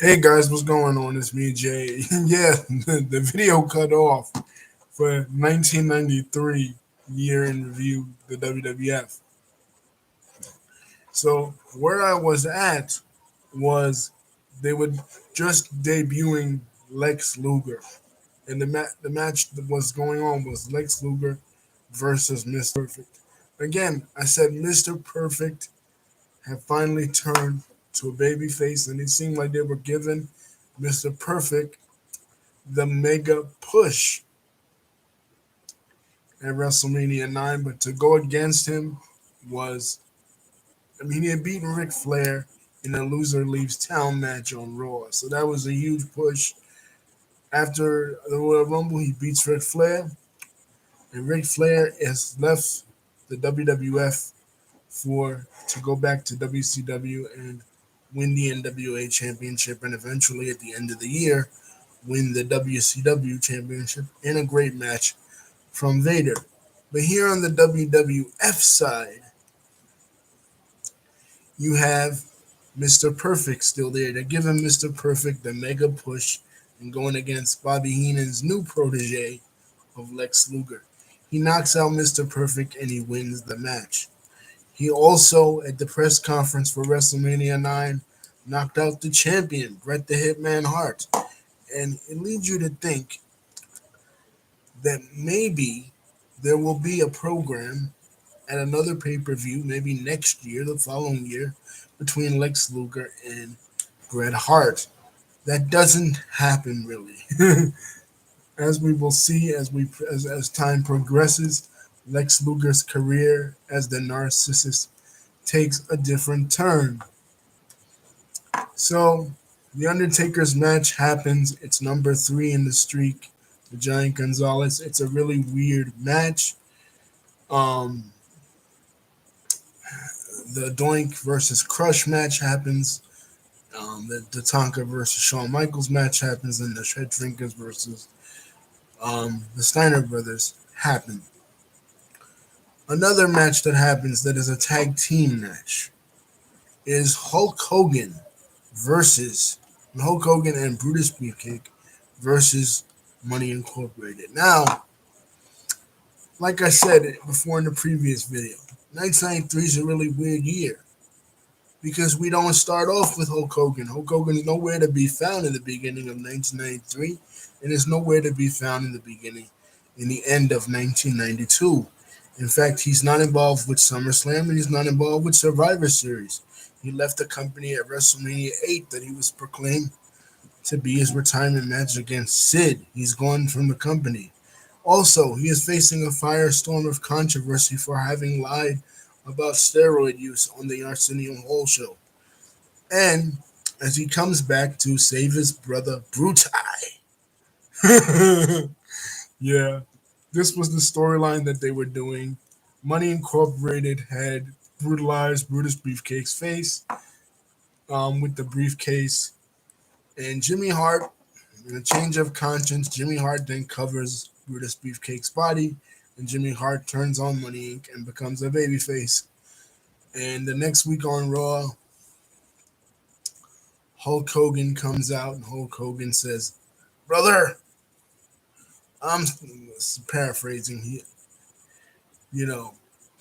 Hey guys, what's going on? It's me, Jay. Yeah, the video cut off for 1993 year in review, the WWF. So where I was at was they were just debuting Lex Luger, and the match that was going on was Lex Luger versus Mr. Perfect. Again, I said Mr. Perfect had finally turned to a babyface, and it seemed like they were giving Mr. Perfect the mega push at WrestleMania 9, but to go against him was, he had beaten Ric Flair in a loser leaves town match on Raw. So that was a huge push. After the Royal Rumble, he beats Ric Flair, and Ric Flair has left the WWF for to go back to WCW and win the NWA Championship, and eventually at the end of the year win the WCW Championship in a great match from Vader. But here on the WWF side, you have Mr. Perfect still there. They're giving Mr. Perfect the mega push and going against Bobby Heenan's new protege of Lex Luger. He knocks out Mr. Perfect and he wins the match. He also, at the press conference for WrestleMania 9, knocked out the champion, Bret the Hitman Hart. And it leads you to think that maybe there will be a program at another pay per view, maybe next year, the following year, between Lex Luger and Bret Hart. That doesn't happen really. As we will see as time progresses, Lex Luger's career as the narcissist takes a different turn. So the Undertaker's match happens. It's number 3 in the streak. The Giant Gonzalez. It's a really weird match. Um, the Doink versus Crush match happens. The Tonka versus Shawn Michaels match happens, and the Shred Drinkers versus the Steiner brothers happen. Another match that happens that is a tag team match is versus Hulk Hogan and Brutus Beefcake versus Money Incorporated. Now, like I said before in the previous video, 1993 is a really weird year because we don't start off with Hulk Hogan. Hulk Hogan is nowhere to be found in the beginning of 1993, and is nowhere to be found in the end of 1992. In fact, he's not involved with SummerSlam and he's not involved with Survivor Series. He left the company at WrestleMania 8 that he was proclaimed to be his retirement match against Sid. He's gone from the company. Also, he is facing a firestorm of controversy for having lied about steroid use on the Arsenio Hall show. And as he comes back to save his brother Brutai. Yeah, this was the storyline that they were doing. Money Incorporated had brutalized Brutus Beefcake's face with the briefcase. And Jimmy Hart, in a change of conscience, Jimmy Hart then covers Brutus Beefcake's body, and Jimmy Hart turns on Money Inc. and becomes a babyface. And the next week on Raw, Hulk Hogan comes out, and Hulk Hogan says, "Brother," I'm paraphrasing here, you know,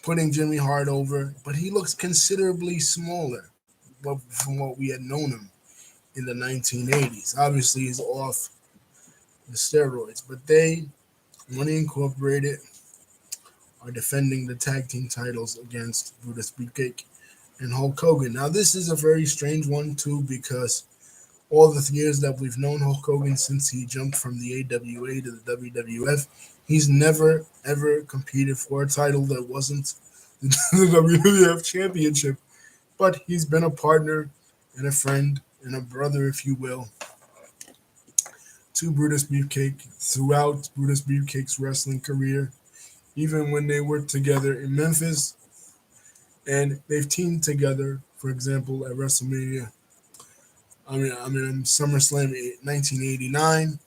putting Jimmy Hart over, but he looks considerably smaller from what we had known him in the 1980s. Obviously, he's off the steroids, but Money Incorporated, are defending the tag team titles against Brutus Beefcake and Hulk Hogan. Now, this is a very strange one, too, because all the years that we've known Hulk Hogan since he jumped from the AWA to the WWF, he's never, ever competed for a title that wasn't the WWF Championship. But he's been a partner and a friend and a brother, if you will, to Brutus Beefcake throughout Brutus Beefcake's wrestling career, even when they worked together in Memphis. And they've teamed together, for example, at WrestleMania. SummerSlam 1989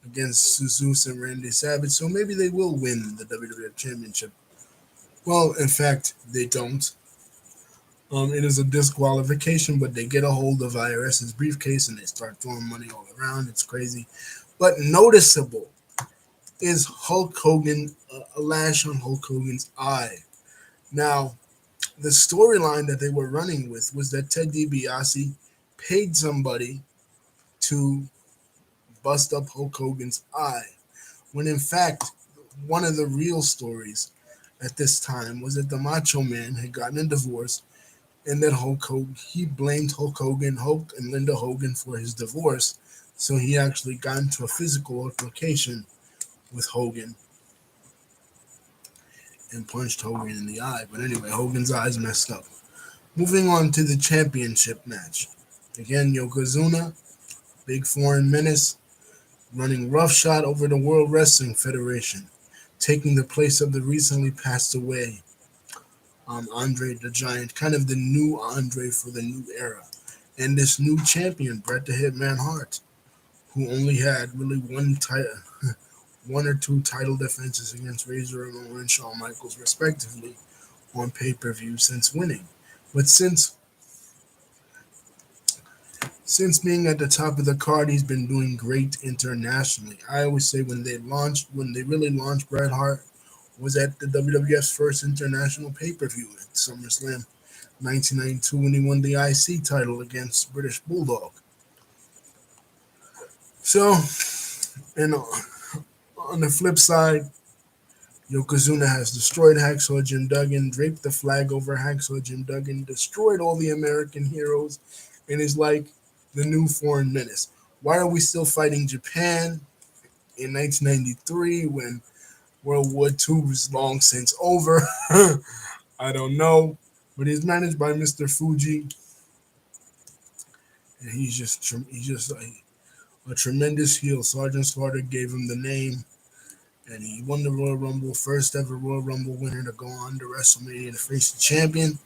against Zeus and Randy Savage. So maybe they will win the WWF Championship. Well, in fact, they don't. It is a disqualification, but they get a hold of IRS's briefcase and they start throwing money all around. It's crazy. But noticeable is Hulk Hogan, a lash on Hulk Hogan's eye. Now, the storyline that they were running with was that Ted DiBiase paid somebody to bust up Hulk Hogan's eye, when in fact, one of the real stories at this time was that the Macho Man had gotten a divorce, and that Hulk Hogan, he blamed Hulk and Linda Hogan for his divorce. So he actually got into a physical altercation with Hogan and punched Hogan in the eye. But anyway, Hogan's eyes messed up. Moving on to the championship match. Again, Yokozuna, big foreign menace, running roughshod over the World Wrestling Federation, taking the place of the recently passed away Andre the Giant, kind of the new Andre for the new era. And this new champion, Bret the Hitman Hart, who only had really one or two title defenses against Razor Ramon and Shawn Michaels, respectively, on pay-per-view since winning. But since being at the top of the card, he's been doing great internationally. I always say when they really launched Bret Hart was at the WWF's first international pay-per-view at SummerSlam 1992 when he won the IC title against British Bulldog. So, and on the flip side, Yokozuna has destroyed Hacksaw Jim Duggan, draped the flag over Hacksaw Jim Duggan, destroyed all the American heroes, and is like the new foreign menace. Why are we still fighting Japan in 1993 when World War II was long since over? I don't know. But he's managed by Mr. Fuji, and he's just a tremendous heel. Sergeant Slaughter gave him the name, and he won the Royal Rumble, first ever Royal Rumble winner to go on to WrestleMania to face the champion.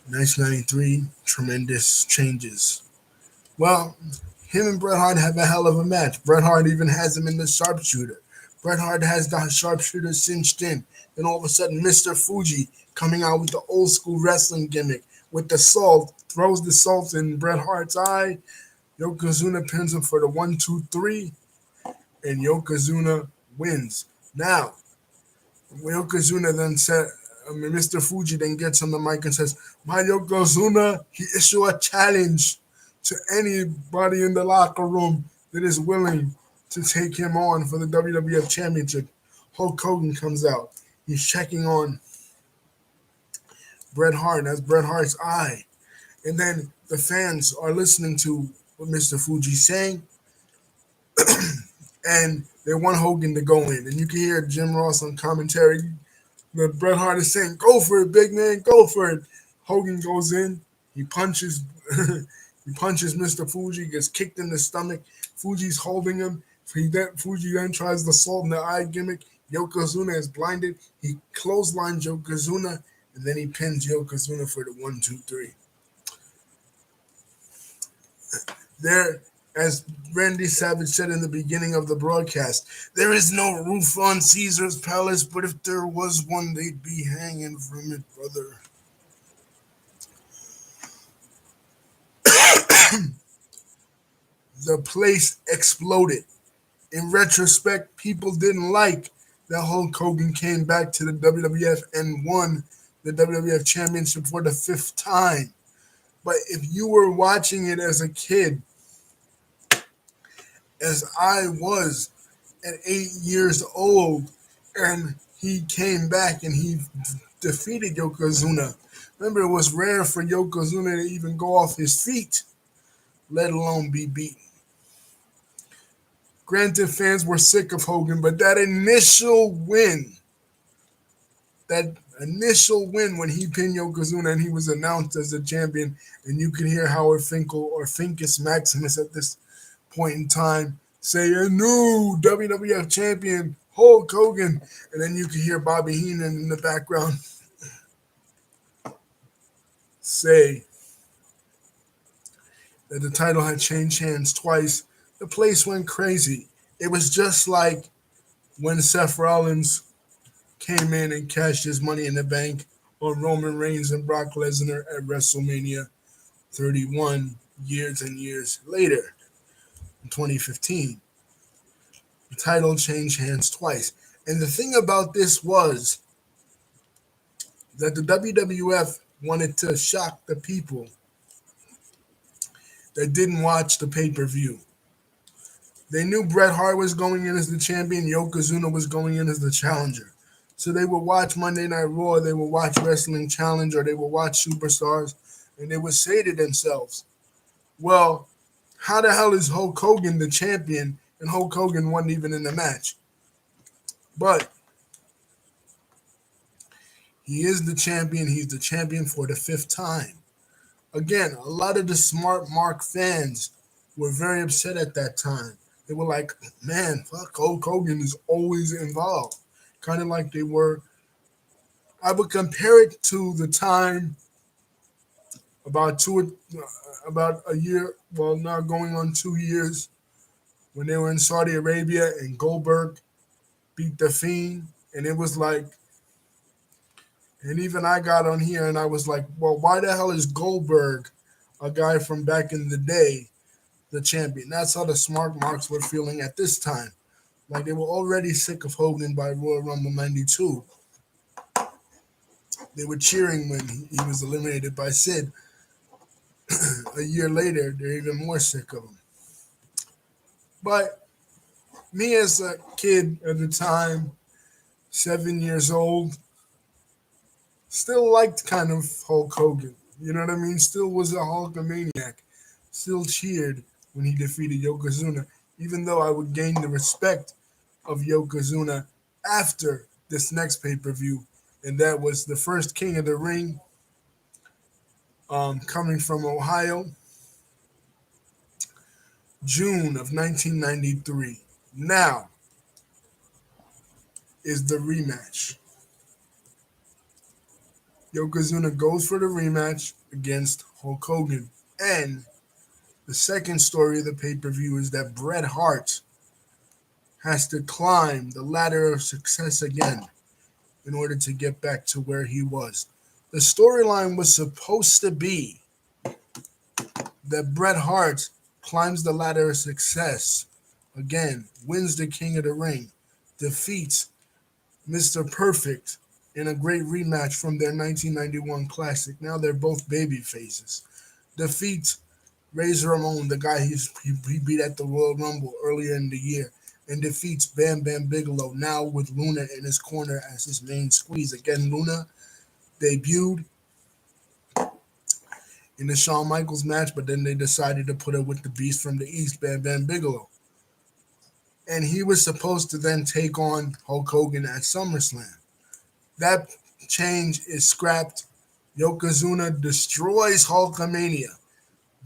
1993, tremendous changes. Well, him and Bret Hart have a hell of a match. Bret Hart even has him in the sharpshooter. Bret Hart has the sharpshooter cinched in. Then all of a sudden, Mr. Fuji coming out with the old school wrestling gimmick with the salt, throws the salt in Bret Hart's eye. Yokozuna pins him for the 1-2-3, and Yokozuna wins. Now, Yokozuna then said, Mr. Fuji then gets on the mic and says, "My Yokozuna, he issue a challenge to anybody in the locker room that is willing to take him on for the WWF Championship." Hulk Hogan comes out. He's checking on Bret Hart. That's Bret Hart's eye. And then the fans are listening to what Mr. Fuji's saying, and they want Hogan to go in. And you can hear Jim Ross on commentary. The Bret Hart is saying, "Go for it, big man, go for it." Hogan goes in. He punches Mr. Fuji, gets kicked in the stomach. Fuji's holding him. Fuji then tries the salt in the eye gimmick. Yokozuna is blinded. He clotheslines Yokozuna, and then he pins Yokozuna for the 1-2-3. There, as Randy Savage said in the beginning of the broadcast, there is no roof on Caesar's palace, but if there was one, they'd be hanging from it, brother. The place exploded. In retrospect, people didn't like that Hulk Hogan came back to the WWF and won the WWF Championship for the 5th time. But if you were watching it as a kid, as I was at 8 years old, and he came back and he defeated Yokozuna. Remember, it was rare for Yokozuna to even go off his feet, let alone be beaten. Granted, fans were sick of Hogan, but that initial win when he pinned Yokozuna and he was announced as the champion, and you could hear Howard Finkel or Finkus Maximus at this point in time say, "A new WWF champion, Hulk Hogan," and then you could hear Bobby Heenan in the background say that the title had changed hands twice. The place went crazy. It was just like when Seth Rollins came in and cashed his Money in the Bank on Roman Reigns and Brock Lesnar at WrestleMania 31 years and years later in 2015. The title changed hands twice. And the thing about this was that the WWF wanted to shock the people that didn't watch the pay-per-view. They knew Bret Hart was going in as the champion, Yokozuna was going in as the challenger. So they would watch Monday Night Raw, they would watch Wrestling Challenge, or they would watch Superstars, and they would say to themselves, well, how the hell is Hulk Hogan the champion and Hulk Hogan wasn't even in the match? But he is the champion. He's the champion for the 5th time. Again, a lot of the smart Mark fans were very upset at that time. They were like, man, fuck, Hulk Hogan is always involved. Kind of like they were. I would compare it to the time about a year, well, now going on 2 years, when they were in Saudi Arabia and Goldberg beat The Fiend. And it was like, and even I got on here and I was like, well, why the hell is Goldberg, a guy from back in the day, the champion? That's how the smart marks were feeling at this time. Like they were already sick of Hogan by Royal Rumble 92. They were cheering when he was eliminated by Sid. A year later, they're even more sick of him. But me as a kid at the time, 7 years old, still liked kind of Hulk Hogan. You know what I mean? Still was a Hulkamaniac. Still cheered when he defeated Yokozuna, even though I would gain the respect of Yokozuna after this next pay-per-view, and that was the first King of the Ring coming from Ohio, June of 1993. Now is the rematch. Yokozuna goes for the rematch against Hulk Hogan. And the second story of the pay-per-view is that Bret Hart has to climb the ladder of success again in order to get back to where he was. The storyline was supposed to be that Bret Hart climbs the ladder of success again, wins the King of the Ring, defeats Mr. Perfect in a great rematch from their 1991 classic. Now they're both baby faces. Defeats Razor Ramon, the guy he beat at the Royal Rumble earlier in the year, and defeats Bam Bam Bigelow, now with Luna in his corner as his main squeeze. Again, Luna debuted in the Shawn Michaels match, but then they decided to put her with the Beast from the East, Bam Bam Bigelow. And he was supposed to then take on Hulk Hogan at SummerSlam. That change is scrapped. Yokozuna destroys Hulkamania.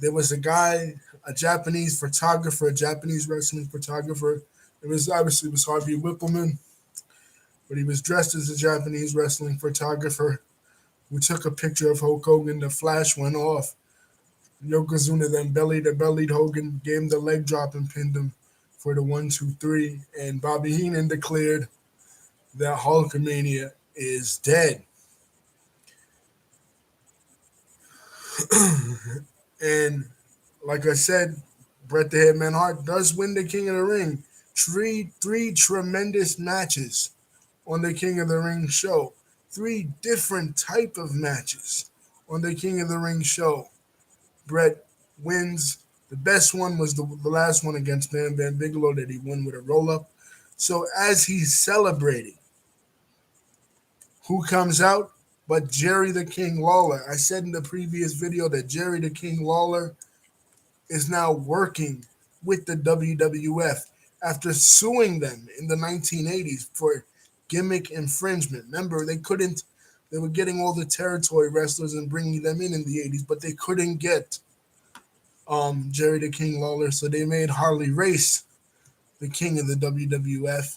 There was a guy, a Japanese photographer, a Japanese wrestling photographer. It was Harvey Whippleman, but he was dressed as a Japanese wrestling photographer. We took a picture of Hulk Hogan. The flash went off. Yokozuna then bellied Hogan, gave him the leg drop and pinned him for the 1-2-3. And Bobby Heenan declared that Hulkamania is dead. And like I said, Bret the Hitman Hart does win the King of the Ring. Three tremendous matches on the King of the Ring show. 3 different type of matches on the King of the Ring show. Bret wins. The best one was the last one against Bam Bam Bigelow that he won with a roll-up. So as he's celebrating, who comes out but Jerry the King Lawler? I said in the previous video that Jerry the King Lawler is now working with the WWF after suing them in the 1980s for gimmick infringement. Remember, they were getting all the territory wrestlers and bringing them in the 80s, but they couldn't get Jerry the King Lawler, so they made Harley Race the king of the WWF.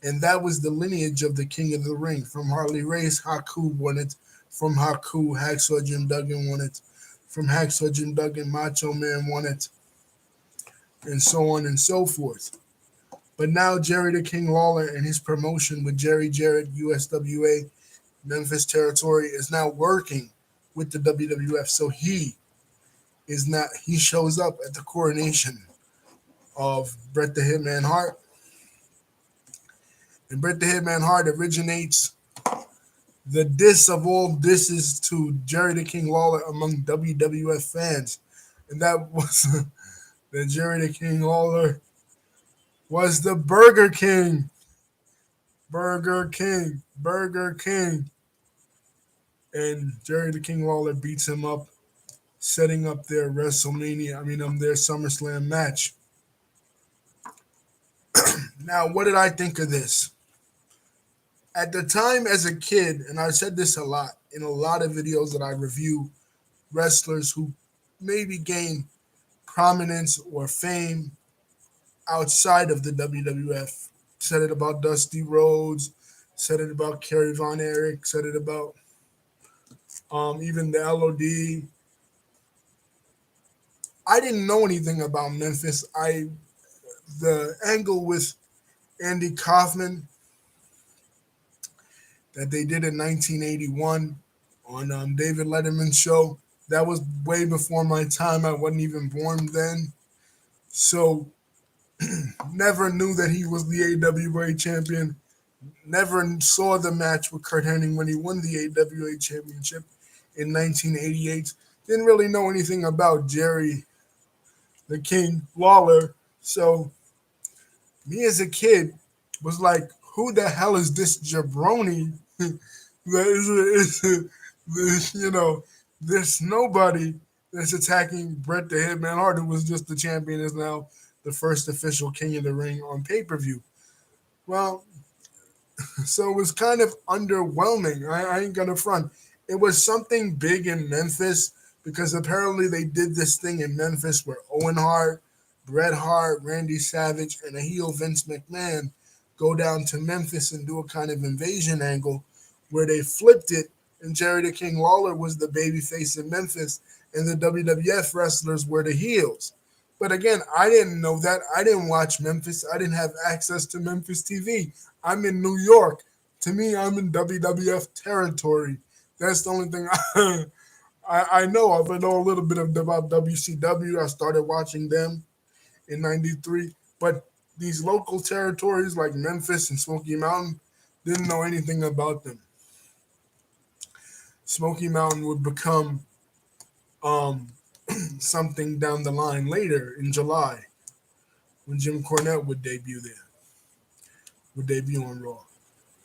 And that was the lineage of the King of the Ring. From Harley Race, Haku won it. From Haku, Hacksaw Jim Duggan won it. From Hacksaw Jim Duggan, Macho Man won it. And so on and so forth. But now Jerry the King Lawler and his promotion with Jerry Jarrett, USWA, Memphis territory, is now working with the WWF. So he shows up at the coronation of Bret the Hitman Hart. And Bret the Hitman Hart originates the diss of all disses to Jerry the King Lawler among WWF fans. And that was that Jerry the King Lawler was the Burger King. Burger King. Burger King. And Jerry the King Lawler beats him up, setting up their their SummerSlam match. Now, what did I think of this? At the time as a kid, and I said this a lot in a lot of videos that I review, wrestlers who maybe gain prominence or fame outside of the WWF. Said it about Dusty Rhodes, said it about Kerry Von Erich, said it about even the LOD. I didn't know anything about Memphis. The angle with Andy Kaufman that they did in 1981 on David Letterman's show, that was way before my time. I wasn't even born then. So never knew that he was the AWA champion. Never saw the match with Kurt Hennig when he won the AWA championship in 1988. Didn't really know anything about Jerry the King Lawler. So me as a kid was like, who the hell is this jabroni? This nobody that's attacking Bret the Hitman Hart, who was just the champion, is now the first official King of the Ring on pay-per-view. Well, so it was kind of underwhelming. I ain't gonna front. It was something big in Memphis because apparently they did this thing in Memphis where Owen Hart, Bret Hart, Randy Savage, and a heel Vince McMahon go down to Memphis and do a kind of invasion angle where they flipped it, and Jerry the King Lawler was the babyface in Memphis, and the WWF wrestlers were the heels. But again, I didn't know that. I didn't watch Memphis. I didn't have access to Memphis TV. I'm in New York. To me, I'm in WWF territory. That's the only thing I know of. I know a little bit about WCW. I started watching them in 93. But these local territories like Memphis and Smoky Mountain, didn't know anything about them. Smoky Mountain would become something down the line later in July when Jim Cornette would debut on Raw.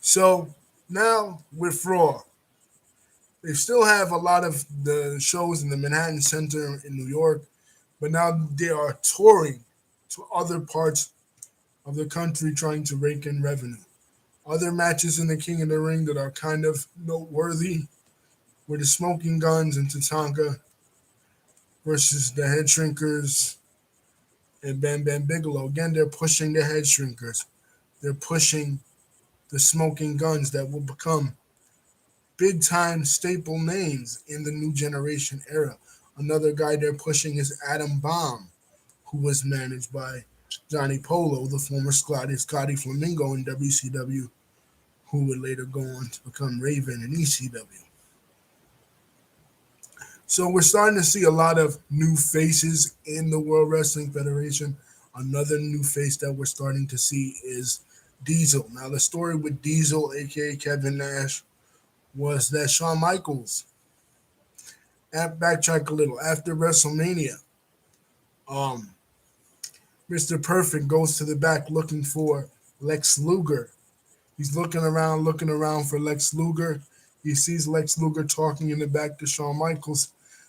So now with Raw, they still have a lot of the shows in the Manhattan Center in New York, but now they are touring to other parts of the country trying to rake in revenue. Other matches in the King of the Ring that are kind of noteworthy were the Smoking Guns and Tatanka versus the Head Shrinkers and Bam Bam Bigelow. Again, they're pushing the Head Shrinkers. They're pushing the Smoking Guns that will become big-time staple names in the new generation era. Another guy they're pushing is Adam Bomb, who was managed by Johnny Polo, the former Scotty Flamingo in WCW, who would later go on to become Raven in ECW. So we're starting to see a lot of new faces in the World Wrestling Federation. Another new face that we're starting to see is Diesel. Now, the story with Diesel, a.k.a. Kevin Nash, was that Shawn Michaels, backtrack a little, after WrestleMania, Mr. Perfect goes to the back looking for Lex Luger. He's looking around for Lex Luger. He sees Lex Luger talking in the back to Shawn Michaels.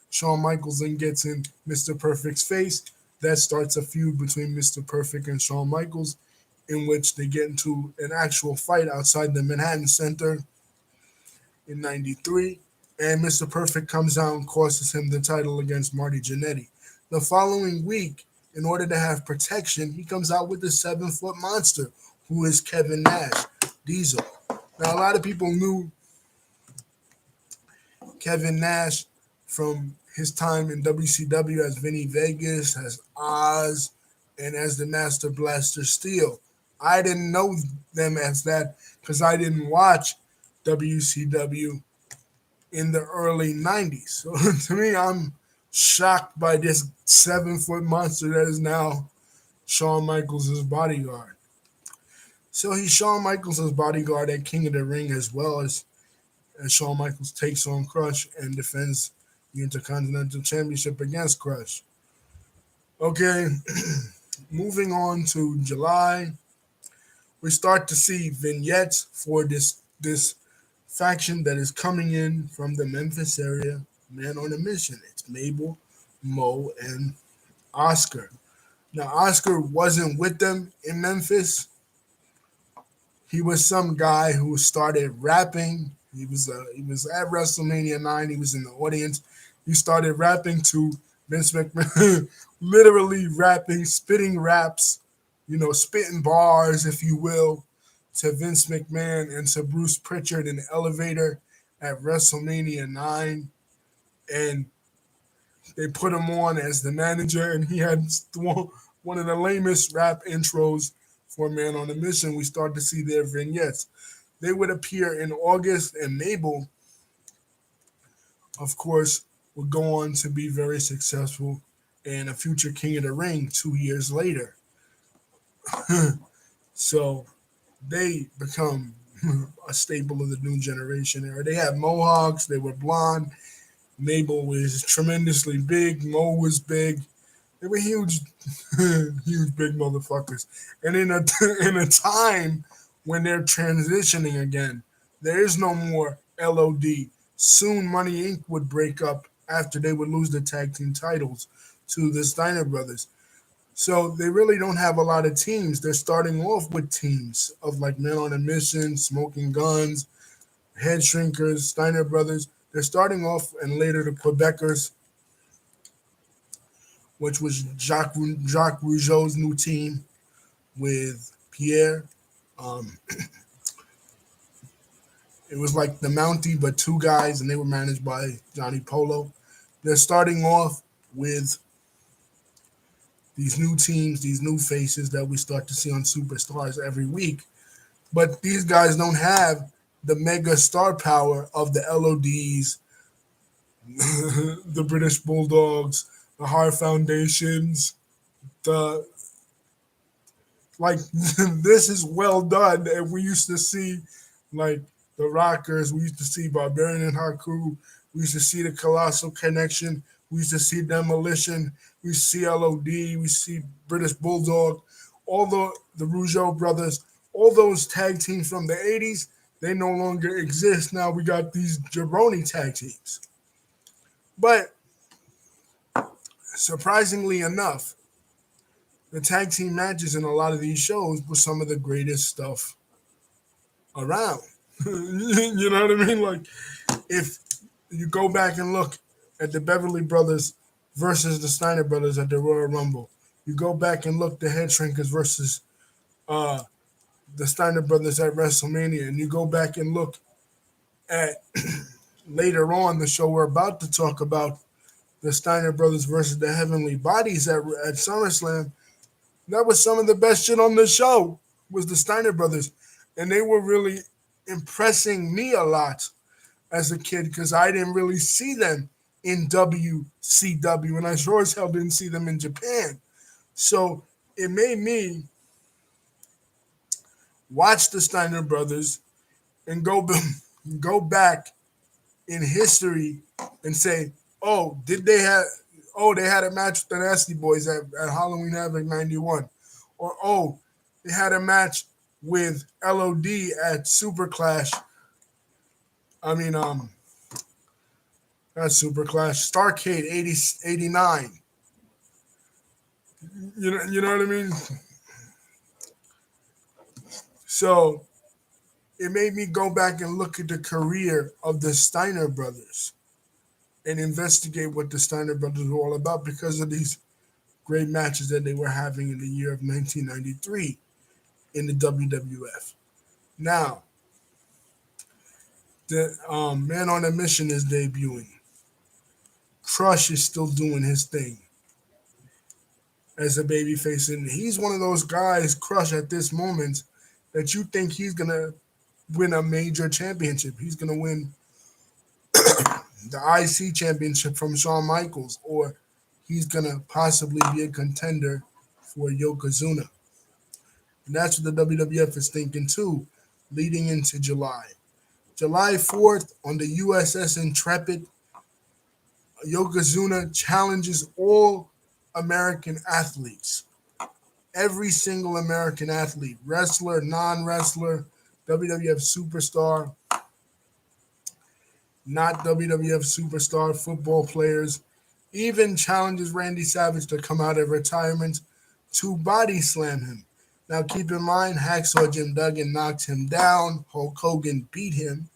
Shawn Michaels then gets in Mr. Perfect's face. That starts a feud between Mr. Perfect and Shawn Michaels, in which they get into an actual fight outside the Manhattan Center in 93. And Mr. Perfect comes out and costs him the title against Marty Jannetty. The following week, in order to have protection, he comes out with the 7-foot monster, who is Kevin Nash, Diesel. Now, a lot of people knew Kevin Nash from his time in WCW as Vinny Vegas, as Oz, and as the Master Blaster Steel. I didn't know them as that because I didn't watch WCW in the early 90s. So to me, I'm shocked by this 7 foot monster that is now Shawn Michaels' bodyguard. So he's Shawn Michaels' bodyguard at King of the Ring as Shawn Michaels takes on Crush and defends the Intercontinental Championship against Crush. Okay, moving on to July, we start to see vignettes for this faction that is coming in from the Memphis area, man on a mission. It's Mabel, Mo, and Oscar. Now, Oscar wasn't with them in Memphis. He was some guy who started rapping. He was at WrestleMania 9. He was in the audience. He started rapping to Vince McMahon, literally rapping, spitting raps, spitting bars, if you will, to Vince McMahon and to Bruce Pritchard in the elevator at WrestleMania 9. And they put him on as the manager, and he had one of the lamest rap intros for Man on a Mission. We start to see their vignettes. They would appear in August, and Mabel, of course, would go on to be very successful and a future King of the Ring 2 years later. So they become a staple of the new generation era. They had mohawks, they were blonde. Mabel was tremendously big, Mo was big. They were huge, huge big motherfuckers. And in a time when they're transitioning again, there is no more LOD. Soon Money Inc. would break up after they would lose the tag team titles to the Steiner brothers. So they really don't have a lot of teams. They're starting off with teams of like Men on a Mission, Smoking Guns, Head Shrinkers, Steiner brothers. They're starting off, and later the Quebecers, which was Jacques Rougeau's new team with Pierre. Um, it was like the Mountie, but two guys, and they were managed by Johnny Polo. They're starting off with these new teams, these new faces that we start to see on Superstars every week. But these guys don't have the mega star power of the LODs, the British Bulldogs, the Hart Foundations, the like this is well done. And we used to see like the Rockers, we used to see Barbarian and Haku, we used to see the Colossal Connection, we used to see Demolition, we see LOD, we see British Bulldog, all the Rougeau brothers, all those tag teams from the 80s, they no longer exist. Now we got these jabroni tag teams. But surprisingly enough, the tag team matches in a lot of these shows were some of the greatest stuff around. You know what I mean? Like, if you go back and look at the Beverly Brothers versus the Steiner Brothers at the Royal Rumble, you go back and look the Head Shrinkers versus uh, the Steiner Brothers at WrestleMania, and you go back and look at later on the show we're about to talk about, the Steiner Brothers versus the Heavenly Bodies at SummerSlam. That was some of the best shit on the show, was the Steiner Brothers. And they were really impressing me a lot as a kid because I didn't really see them in WCW, and I sure as hell didn't see them in Japan. So it made me watch the Steiner Brothers and go back in history and say, oh, they had a match with the Nasty Boys at Halloween Havoc 91. Or, oh, they had a match with LOD at Super Clash. I mean, not Super Clash, Starrcade 89. You know what I mean? So it made me go back and look at the career of the Steiner brothers and investigate what the Steiner brothers were all about because of these great matches that they were having in the year of 1993 in the WWF. Now, the Man on a Mission is debuting. Crush is still doing his thing as a babyface, and he's one of those guys, Crush, at this moment, that you think he's gonna win a major championship. He's going to win the IC championship from Shawn Michaels, or he's going to possibly be a contender for Yokozuna. And that's what the WWF is thinking too, leading into July. July 4th on the USS Intrepid, Yokozuna challenges all American athletes. Every single American athlete, wrestler, non-wrestler, WWF superstar, not WWF superstar, football players, even challenges Randy Savage to come out of retirement to body slam him. Now keep in mind, Hacksaw Jim Duggan knocked him down, Hulk Hogan beat him,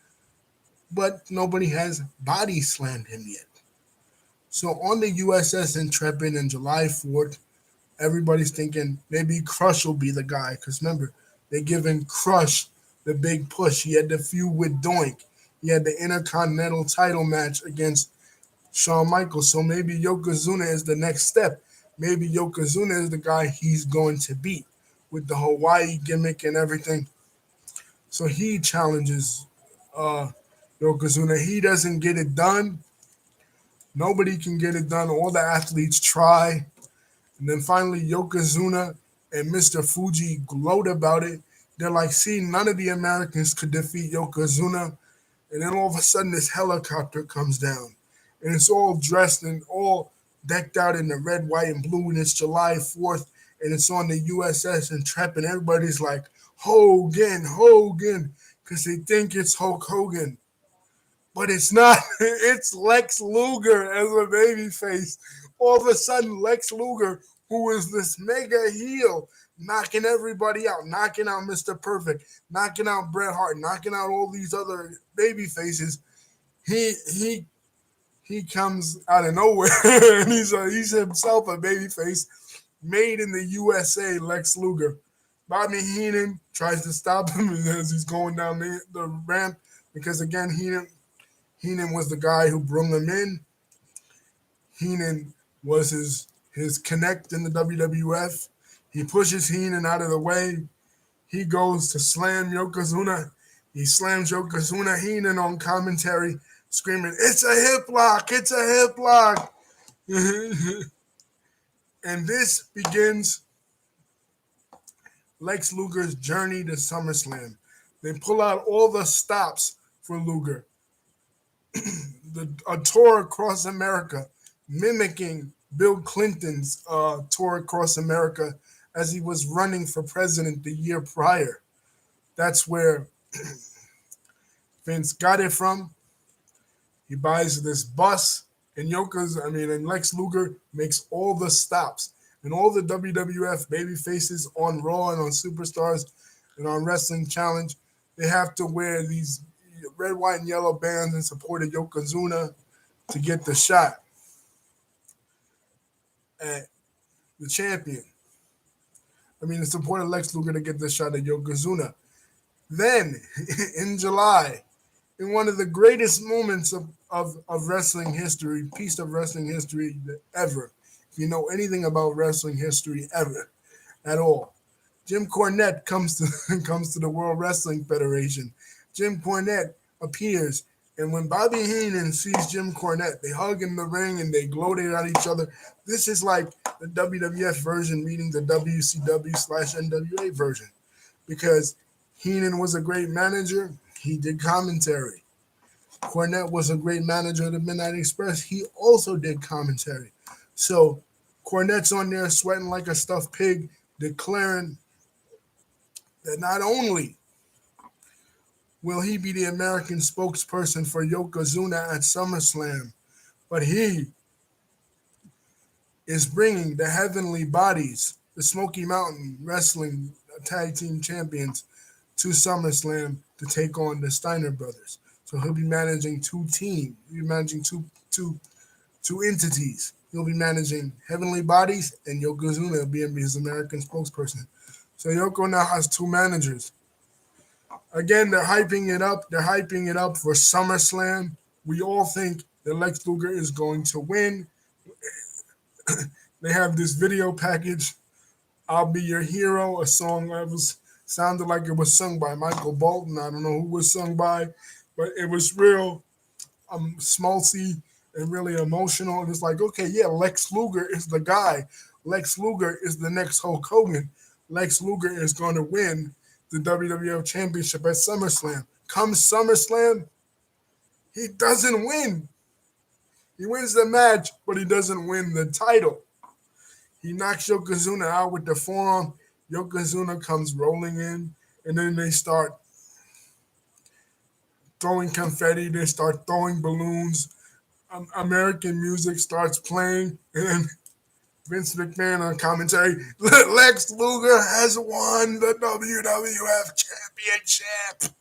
but nobody has body slammed him yet. So on the USS Intrepid on July 4th, everybody's thinking maybe Crush will be the guy. Because remember, they're giving Crush the big push. He had the feud with Doink. He had the Intercontinental title match against Shawn Michaels. So maybe Yokozuna is the next step. Maybe Yokozuna is the guy he's going to beat with the Hawaii gimmick and everything. So he challenges Yokozuna. He doesn't get it done. Nobody can get it done. All the athletes try. And then finally, Yokozuna and Mr. Fuji gloat about it. They're like, see, none of the Americans could defeat Yokozuna. And then all of a sudden, this helicopter comes down. And it's all dressed and all decked out in the red, white, and blue. And it's July 4th. And it's on the USS Intrepid. And everybody's like, Hogan, Hogan. Because they think it's Hulk Hogan. But it's not. It's Lex Luger as a babyface. All of a sudden, Lex Luger, who is this mega heel, knocking everybody out, knocking out Mr. Perfect, knocking out Bret Hart, knocking out all these other baby faces. He comes out of nowhere, and he's himself a baby face, made in the USA. Lex Luger. Bobby Heenan tries to stop him as he's going down the ramp because again Heenan was the guy who brought him in. Heenan was his connect in the WWF. He pushes Heenan out of the way. He goes to slam Yokozuna. He slams Yokozuna. Heenan on commentary screaming, it's a hip lock, it's a hip lock. And this begins Lex Luger's journey to SummerSlam. They pull out all the stops for Luger. A tour across America, mimicking Bill Clinton's tour across America as he was running for president the year prior. That's where Vince got it from. He buys this bus, and Lex Luger makes all the stops. And all the WWF baby faces on Raw and on Superstars and on Wrestling Challenge, they have to wear these red, white, and yellow bands in support of Yokozuna to get the shot at the champion. In support of Lex Luger to get the shot at Yokozuna. Then, in July, in one of the greatest moments of wrestling history, piece of wrestling history ever, if you know anything about wrestling history ever, at all, Jim Cornette comes to the World Wrestling Federation. Jim Cornette appears, and when Bobby Heenan sees Jim Cornette, they hug in the ring and they gloated at each other. This is like the WWF version meeting the WCW/NWA version, because Heenan was a great manager. He did commentary. Cornette was a great manager of the Midnight Express. He also did commentary. So Cornette's on there sweating like a stuffed pig, declaring that not only will he be the American spokesperson for Yokozuna at SummerSlam, but he is bringing the Heavenly Bodies, the Smoky Mountain Wrestling Tag Team Champions, to SummerSlam to take on the Steiner brothers. So he'll be managing two teams. He'll be managing two entities. He'll be managing Heavenly Bodies, and Yokozuna will be his American spokesperson. So Yoko now has two managers. Again, they're hyping it up. They're hyping it up for SummerSlam. We all think that Lex Luger is going to win. They have this video package, I'll Be Your Hero, a song that was Sounded like it was sung by Michael Bolton. I don't know who was sung by, but it was real schmaltzy and really emotional. And it's like, okay, yeah, Lex Luger is the guy. Lex Luger is the next Hulk Hogan. Lex Luger is going to win the WWF Championship at SummerSlam. Come SummerSlam, he doesn't win. He wins the match, but he doesn't win the title. He knocks Yokozuna out with the forearm. Yokozuna comes rolling in, and then they start throwing confetti. They start throwing balloons. American music starts playing, and then Vince McMahon on commentary, Lex Luger has won the WWF Championship.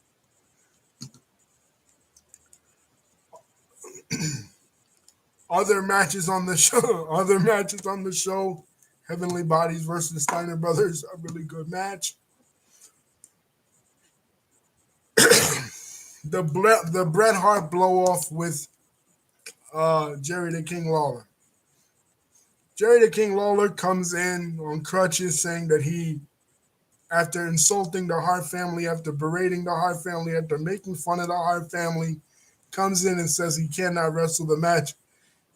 Other matches on the show. Heavenly Bodies versus the Steiner Brothers, a really good match. The Bret Hart blow off with Jerry the King Lawler. Jerry the King Lawler comes in on crutches saying that he, after insulting the Hart family, after berating the Hart family, after making fun of the Hart family, comes in and says he cannot wrestle the match.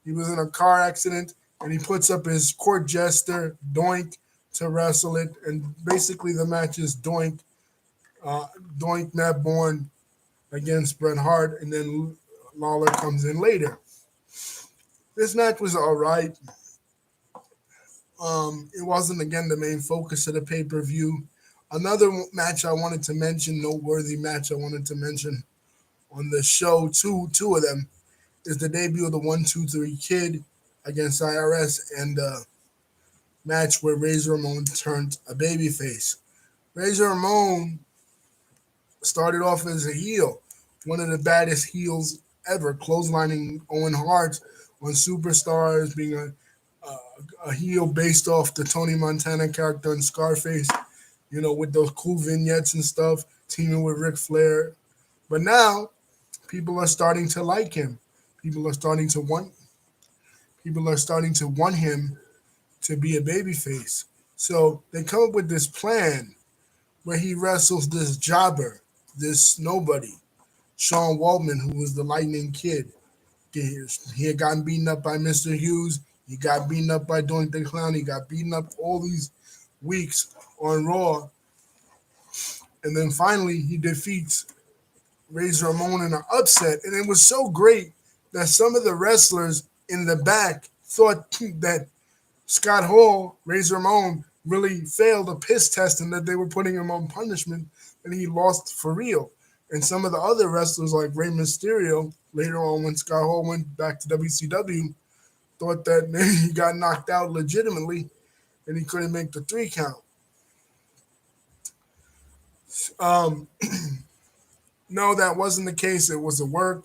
He was in a car accident, and he puts up his court jester, Doink, to wrestle it. And basically the match is Doink, Matt Bourne against Bret Hart, and then Lawler comes in later. This match was all right. It wasn't, again, the main focus of the pay-per-view. Another match I wanted to mention, noteworthy match I wanted to mention on the show, two of them, is the debut of the 1-2-3 Kid against IRS, and the match where Razor Ramon turned a babyface. Razor Ramon started off as a heel, one of the baddest heels ever, clotheslining Owen Hart on Superstars, being a heel based off the Tony Montana character in Scarface, with those cool vignettes and stuff, teaming with Ric Flair. But now, people are starting to like him. People are starting to want him to be a babyface. So they come up with this plan where he wrestles this jobber, this nobody, Sean Waltman, who was the Lightning Kid. He had gotten beaten up by Mr. Hughes. He got beaten up by Doink the Clown. He got beaten up all these weeks on Raw. And then finally he defeats Razor Ramon in an upset. And it was so great that some of the wrestlers in the back thought that Scott Hall, Razor Ramon, really failed a piss test and that they were putting him on punishment and he lost for real. And some of the other wrestlers like Rey Mysterio, later on when Scott Hall went back to WCW, thought that maybe he got knocked out legitimately and he couldn't make the 3 count. No, that wasn't the case. It was a work.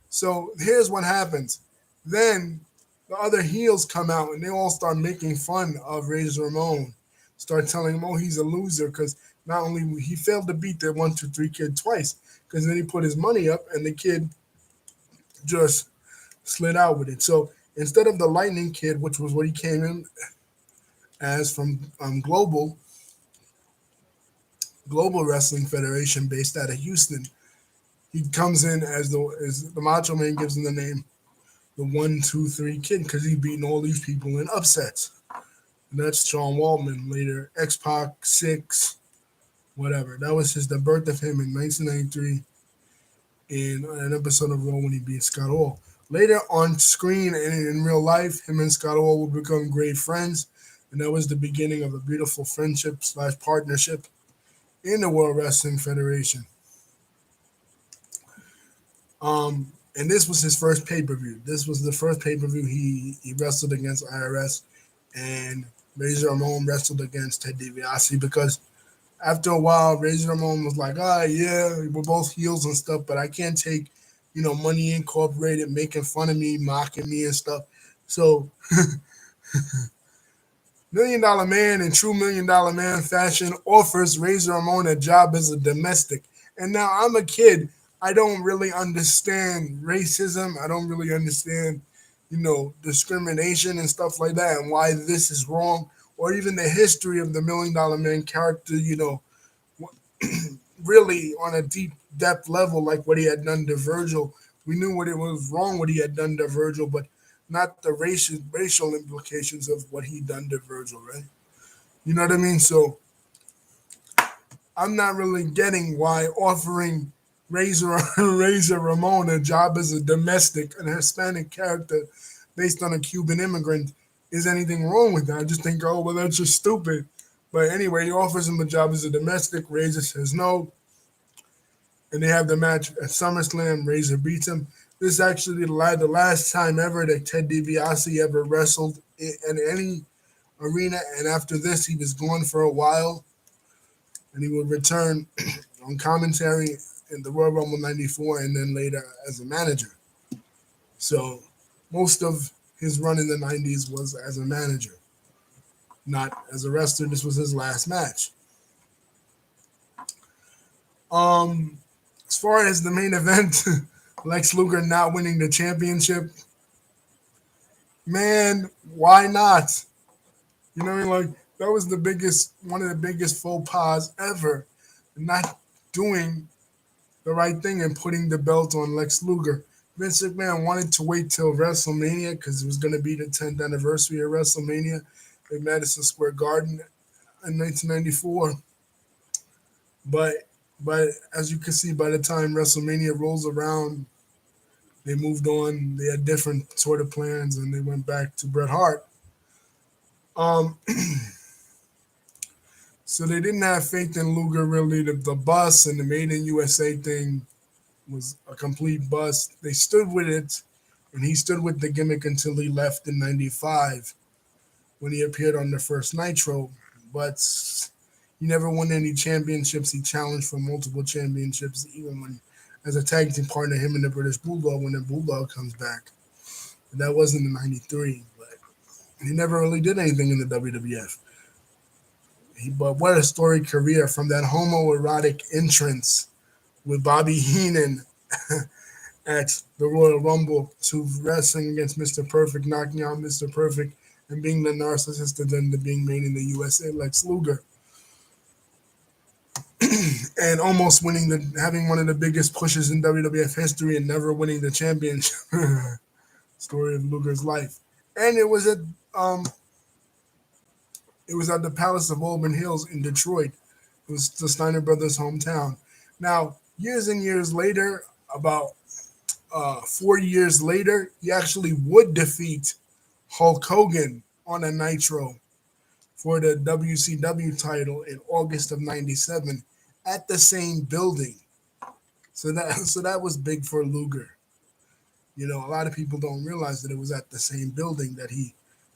So here's what happens. Then the other heels come out and they all start making fun of Razor Ramon. Start telling him, oh, he's a loser because not only he failed to beat the 1-2-3 Kid twice, because then he put his money up and the Kid just slid out with it. So instead of the Lightning Kid, which was what he came in as from Global Wrestling Federation based out of Houston, he comes in as the Macho Man gives him the name, the 1-2-3 Kid, because he's beating all these people in upsets. And that's Sean Waltman, later X-Pac, Six, whatever. That was the birth of him in 1993 in an episode of Raw when he beat Scott Hall. Later on screen and in real life, him and Scott Hall would become great friends, and that was the beginning of a beautiful friendship/partnership in the World Wrestling Federation. And this was his first pay-per-view. This was the first pay-per-view he wrestled against IRS, and Razor Ramon wrestled against Ted DiBiase, because after a while, Razor Ramon was like, yeah, we're both heels and stuff, but I can't take, Money Incorporated making fun of me, mocking me and stuff. So $1 Million Man in true $1 Million Man fashion offers Razor Ramon a job as a domestic. And now I'm a kid. I don't really understand racism. I don't really understand, discrimination and stuff like that and why this is wrong, or even the history of the $1 Million Man character, really on a deep depth level like what he had done to Virgil. We knew what it was wrong what he had done to Virgil, but not the racial implications of what he done to Virgil, right? You know what I mean? So I'm not really getting why offering Razor Razor Ramon a job as a domestic, an Hispanic character based on a Cuban immigrant, is anything wrong with that. I just think, oh well, that's just stupid. But anyway, he offers him a job as a domestic. Razor says no, and they have the match at SummerSlam. Razor beats him. This is actually the last time ever that Ted DiBiase ever wrestled in any arena, and after this, he was gone for a while, and he would return on commentary in the Royal Rumble '94, and then later as a manager. So most of his run in the '90s was as a manager, not as a wrestler. This was his last match. As far as the main event, Lex Luger not winning the championship, man, why not? You know what I mean? Like that was one of the biggest faux pas ever, not doing the right thing and putting the belt on Lex Luger. Vince McMahon wanted to wait till WrestleMania because it was going to be the 10th anniversary of WrestleMania at Madison Square Garden in 1994. But but as you can see, by the time WrestleMania rolls around, they moved on. They had different sort of plans, and they went back to Bret Hart. Um, so they didn't have faith in Luger really. The bus and the Made in USA thing was a complete bust. They stood with it, and he stood with the gimmick until he left in '95 when he appeared on the first Nitro. But he never won any championships. He challenged for multiple championships, even when as a tag team partner, him and the British Bulldog when the Bulldog comes back. And that wasn't in '93, but he never really did anything in the WWF. But what a storied career from that homoerotic entrance with Bobby Heenan at the Royal Rumble to wrestling against Mr. Perfect, knocking out Mr. Perfect, and being the narcissist and then being made in the USA, Lex Luger. And almost having one of the biggest pushes in WWF history and never winning the championship. Story of Luger's life. And um it was at the Palace of Auburn Hills in Detroit. It was the Steiner brothers' hometown. Now, years and years later, about 4 years later, he actually would defeat Hulk Hogan on a Nitro for the WCW title in August of '97 at the same building. So that was big for Luger. You know, a lot of people don't realize that it was at the same building that he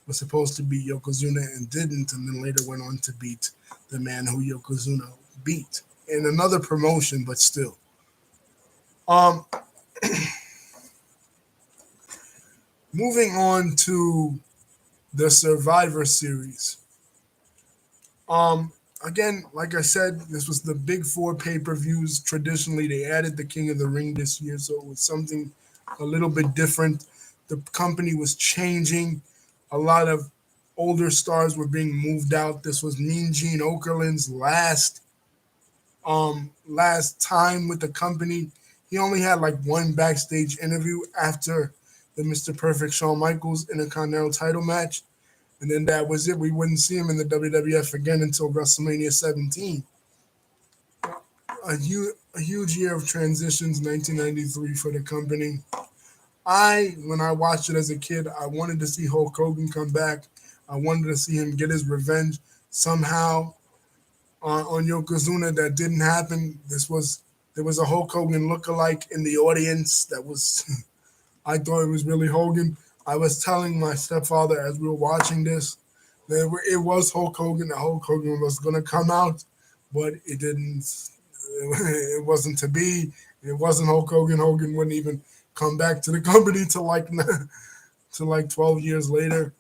was supposed to beat Yokozuna and didn't, and then later went on to beat the man who Yokozuna beat in another promotion, but still. Um, Moving on to the Survivor Series. Again, like I said, this was the big four pay-per-views. Traditionally, they added the King of the Ring this year, so it was something a little bit different. The company was changing. A lot of older stars were being moved out. This was Mean Gene Okerlund's last time with the company. He only had like one backstage interview after the Mr. Perfect Shawn Michaels Intercontinental title match. And then that was it. We wouldn't see him in the WWF again until WrestleMania 17. A huge year of transitions, 1993 for the company. When I watched it as a kid, I wanted to see Hulk Hogan come back. I wanted to see him get his revenge somehow on Yokozuna. That didn't happen. There was a Hulk Hogan lookalike in the audience that was, I thought it was really Hogan. I was telling my stepfather as we were watching this that it was Hulk Hogan. That Hulk Hogan was going to come out, but it didn't. It wasn't to be. It wasn't Hulk Hogan. Hogan wouldn't even come back to the company till like 12 years later.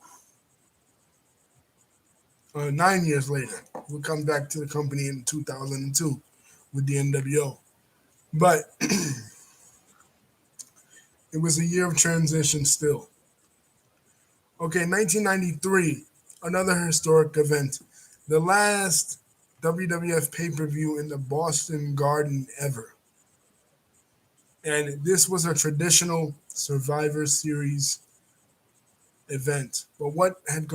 9 years later, we'll come back to the company in 2002 with the NWO. But it was a year of transition still. Okay, 1993, another historic event. The last WWF pay-per-view in the Boston Garden ever. And this was a traditional Survivor Series event. But what had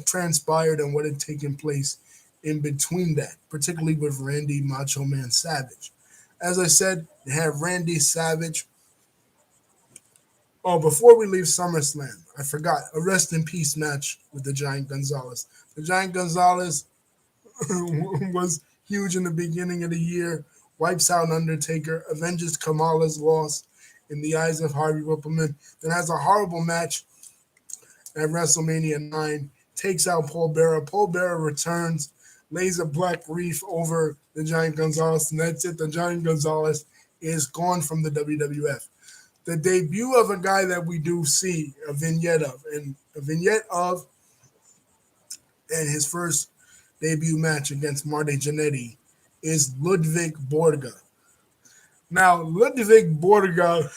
transpired and what had taken place in between that, particularly with Randy Macho Man Savage. As I said, they have Randy Savage. Oh, before we leave SummerSlam, I forgot a rest in peace match with the Giant Gonzalez. The Giant Gonzalez was huge in the beginning of the year, wipes out Undertaker, avenges Kamala's loss in the eyes of Harvey Whippleman, then has a horrible match at WrestleMania 9, takes out Paul Bearer. Paul Bearer returns, lays a black wreath over the Giant Gonzalez, and that's it. The Giant Gonzalez is gone from the WWF. The debut of a guy that we do see a vignette of, and his first debut match against Marty Jannetty is Ludwig Bordegar. Now, Ludwig Bordegar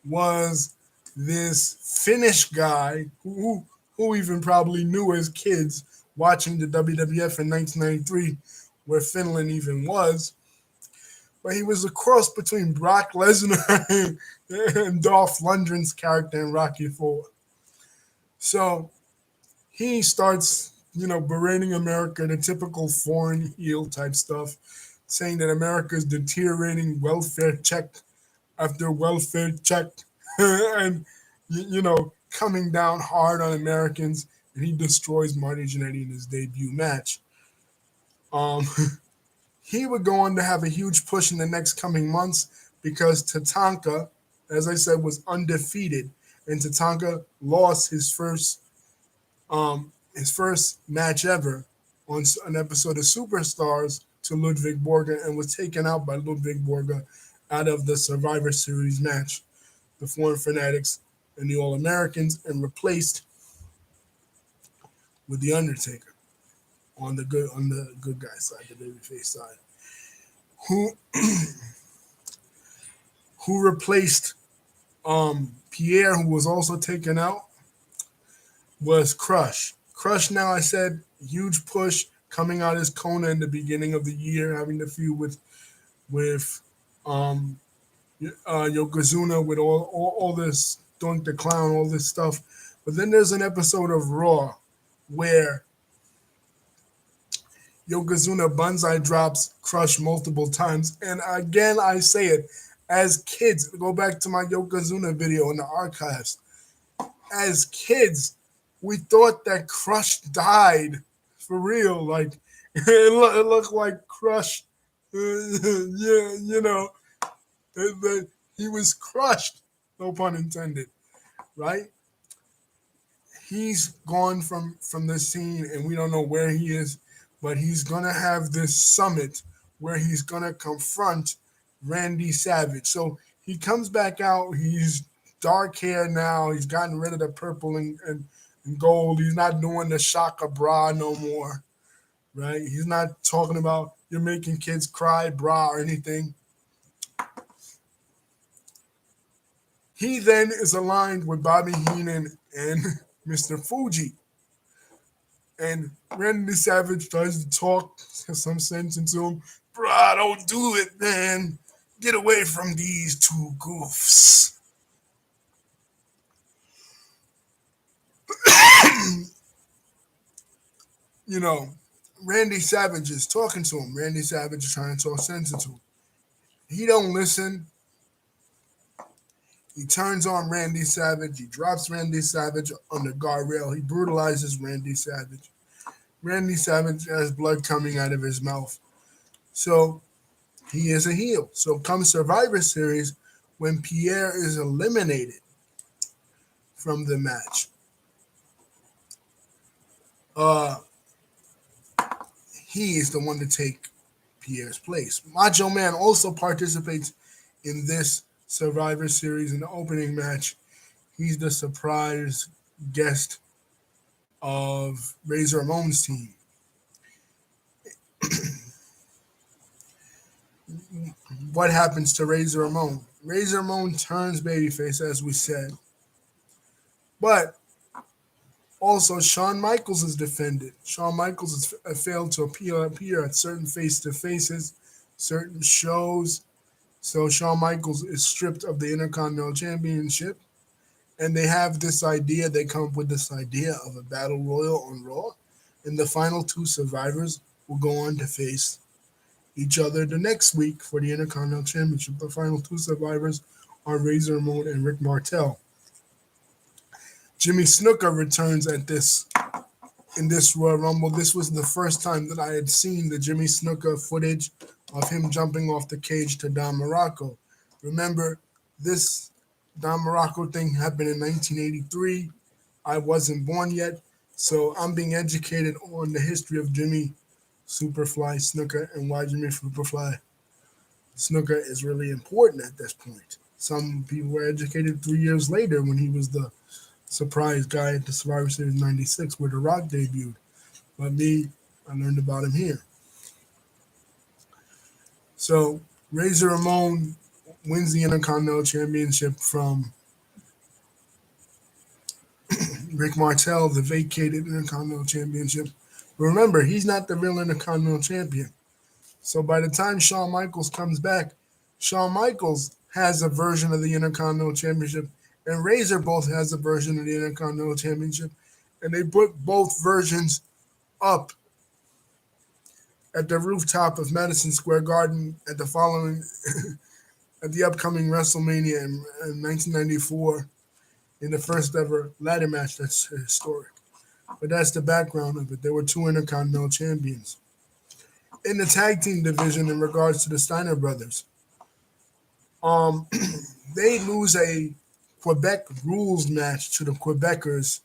was this Finnish guy who even probably knew as kids watching the WWF in 1993, where Finland even was. But he was a cross between Brock Lesnar and Dolph Lundgren's character in Rocky IV. So he starts, berating America, the typical foreign heel type stuff, saying that America is deteriorating, welfare check after welfare check, and, coming down hard on Americans, and he destroys Marty Jannetty in his debut match. He would go on to have a huge push in the next coming months because Tatanka, as I said, was undefeated, and Tatanka lost his first match ever on an episode of Superstars to Ludwig Bordegar and was taken out by Ludwig Bordegar out of the Survivor Series match, the Foreign Fanatics and the All-Americans, and replaced with the Undertaker on the good guy side, the babyface side, who replaced Pierre, who was also taken out, was Crush. Crush, now I said, huge push coming out as Kona in the beginning of the year, having the feud with Yokozuna, with all this Doink the Clown, all this stuff. But then there's an episode of Raw where Yokozuna banzai drops Crush multiple times. And again, I say it, as kids, go back to my Yokozuna video in the archives. As kids, we thought that Crush died for real. Like, it looked like Crush, he was crushed, no pun intended, right? He's gone from the scene, and we don't know where he is, but he's going to have this summit where he's going to confront Randy Savage. So he comes back out. He's dark hair now. He's gotten rid of the purple and gold. He's not doing the Shaka bra no more, right? He's not talking about you're making kids cry bra or anything. He then is aligned with Bobby Heenan and Mr. Fuji. And Randy Savage tries to talk some sense into him. Bruh, don't do it, man. Get away from these two goofs. Randy Savage is talking to him. Randy Savage is trying to talk sense into him. He don't listen. He turns on Randy Savage. He drops Randy Savage on the guardrail. He brutalizes Randy Savage. Randy Savage has blood coming out of his mouth. So he is a heel. So come Survivor Series, when Pierre is eliminated from the match, he is the one to take Pierre's place. Macho Man also participates in this Survivor Series in the opening match. He's the surprise guest of Razor Ramon's team. What happens to Razor Ramon? Razor Ramon turns babyface, as we said. But Also, Shawn Michaels is defended. Shawn Michaels has failed to appear at certain face-to-faces, certain shows. So Shawn Michaels is stripped of the Intercontinental Championship. And they have this idea, they come up with this idea of a battle royal on Raw. And the final two survivors will go on to face each other the next week for the Intercontinental Championship. The final two survivors are Razor Ramon and Rick Martel. Jimmy Snuka returns in this Royal Rumble. This was the first time that I had seen the Jimmy Snuka footage of him jumping off the cage to Don Morocco. Remember, this Don Morocco thing happened in 1983. I wasn't born yet, so I'm being educated on the history of Jimmy Superfly Snuka and why Jimmy Superfly Snuka is really important at this point. Some people were educated 3 years later when he was the surprise guy at the Survivor Series 96 where The Rock debuted. But me, I learned about him here. So Razor Ramon wins the Intercontinental Championship from Rick Martel, the vacated Intercontinental Championship. But remember, he's not the real Intercontinental Champion. So by the time Shawn Michaels comes back, Shawn Michaels has a version of the Intercontinental Championship, and Razor both has a version of the Intercontinental Championship. And they put both versions up at the rooftop of Madison Square Garden at the upcoming WrestleMania in 1994 in the first ever ladder match that's historic. But that's the background of it. There were two Intercontinental Champions. In the tag team division, in regards to the Steiner brothers, they lose a Quebec rules match to the Quebecers.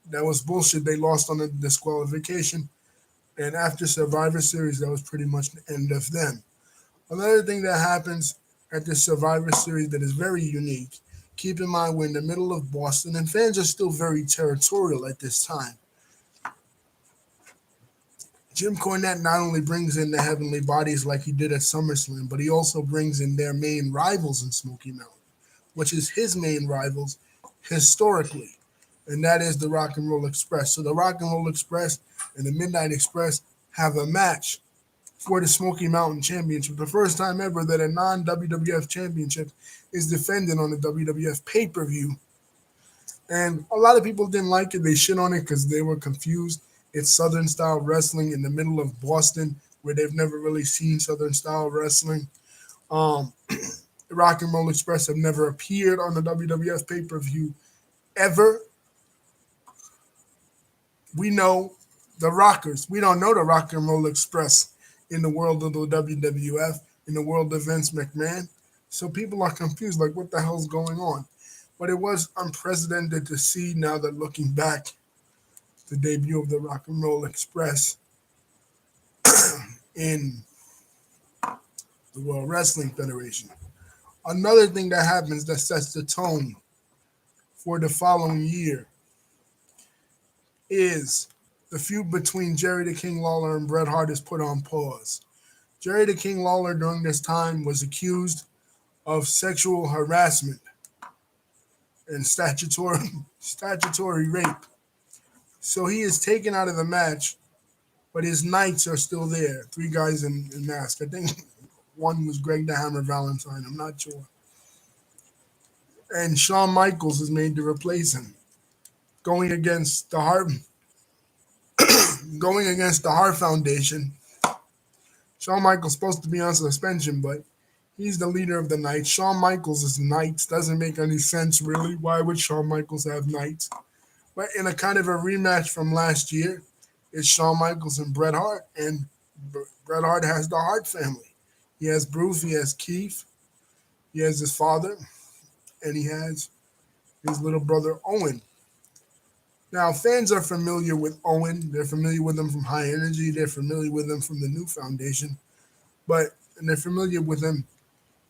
That was bullshit. They lost on a disqualification. And after Survivor Series, that was pretty much the end of them. Another thing that happens at this Survivor Series that is very unique, keep in mind we're in the middle of Boston, and fans are still very territorial at this time. Jim Cornette not only brings in the Heavenly Bodies like he did at SummerSlam, but he also brings in their main rivals in Smoky Mountain, which is his main rivals historically, and that is the Rock and Roll Express. So the Rock and Roll Express and the Midnight Express have a match for the Smoky Mountain Championship. The first time ever that a non-WWF championship is defended on a WWF pay-per-view. And a lot of people didn't like it. They shit on it because they were confused. It's Southern-style wrestling in the middle of Boston where they've never really seen Southern-style wrestling. The Rock and Roll Express have never appeared on the WWF pay-per-view ever. We know the Rockers. We don't know the Rock and Roll Express in the world of the WWF, in the world of Vince McMahon. So people are confused, like, what the hell's going on? But it was unprecedented to see now that looking back, the debut of the Rock and Roll Express in the World Wrestling Federation. Another thing that happens that sets the tone for the following year is the feud between Jerry the King Lawler and Bret Hart is put on pause. Jerry the King Lawler during this time was accused of sexual harassment and statutory rape. So he is taken out of the match, but his knights are still there. Three guys in masks. I think one was Greg the Hammer Valentine. I'm not sure. And Shawn Michaels is made to replace him, going against the Hart Foundation. Shawn Michaels supposed to be on suspension, but he's the leader of the Knights. Shawn Michaels is Knights. Doesn't make any sense, really. Why would Shawn Michaels have Knights? But in a kind of a rematch from last year, it's Shawn Michaels and Bret Hart, and Bret Hart has the Hart family. He has Bruce, he has Keith, he has his father, and he has his little brother Owen. Now, fans are familiar with Owen. They're familiar with him from High Energy. They're familiar with him from the New Foundation. And they're familiar with him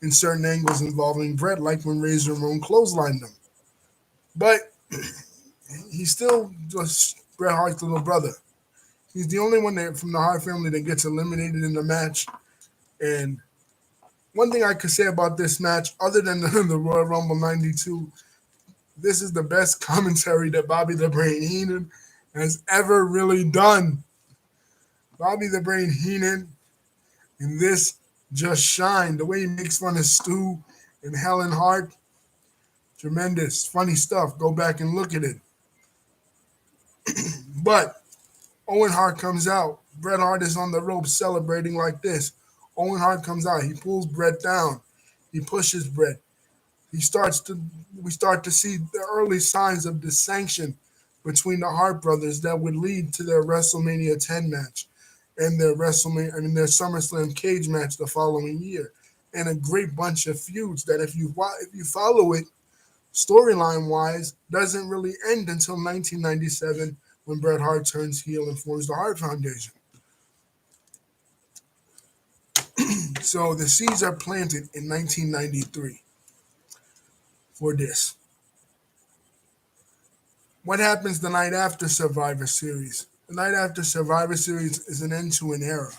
in certain angles involving Bret, like when Razor Ramon clotheslined him. But he's still just Bret Hart's little brother. He's the only one from the Hart family that gets eliminated in the match. And one thing I could say about this match, other than the Royal Rumble 92, this is the best commentary that Bobby the Brain Heenan has ever really done. Bobby the Brain Heenan in this just shine. The way he makes fun of Stu and Helen Hart, tremendous, funny stuff. Go back and look at it. But Owen Hart comes out. Bret Hart is on the rope celebrating like this. Owen Hart comes out. He pulls Bret down. He pushes Bret. He starts to we start to see the early signs of dissension between the Hart brothers that would lead to their WrestleMania 10 match and their SummerSlam cage match the following year. And a great bunch of feuds that if you follow it storyline wise doesn't really end until 1997 when Bret Hart turns heel and forms the Hart Foundation. So the seeds are planted in 1993 for this. What happens the night after Survivor Series? The night after Survivor Series is an end to an era